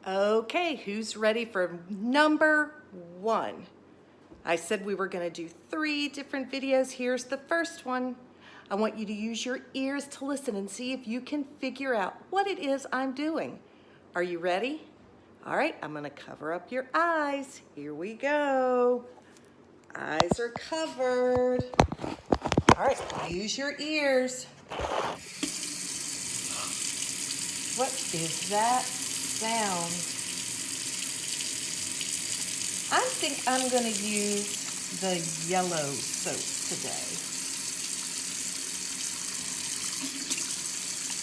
Okay, who's ready for number 1? I said we were going to do 3 different videos. Here's the first one. I want you to use your ears to listen and see if you can figure out what it is I'm doing. Are you ready? All right, I'm going to cover up your eyes. Here we go. Eyes are covered. All right, use your ears. What is that sound? I think I'm going to use the yellow soap today.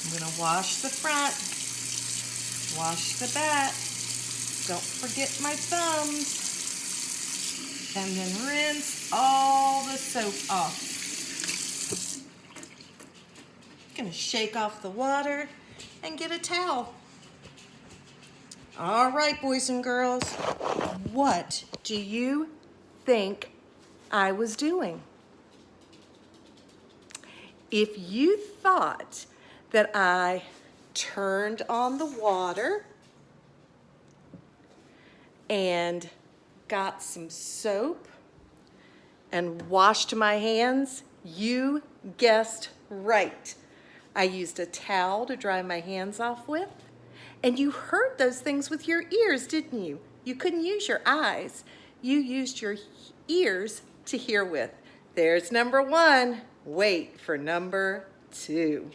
I'm going to wash the front, wash the back. Don't forget my thumbs. And then rinse all the soap off. Going to shake off the water and get a towel. All right, boys and girls, what do you think I was doing? If you thought that I turned on the water and got some soap and washed my hands, you guessed right. I used a towel to dry my hands off with. And you heard those things with your ears, didn't you? You couldn't use your eyes. You used your ears to hear with. There's number 1. Wait for number 2.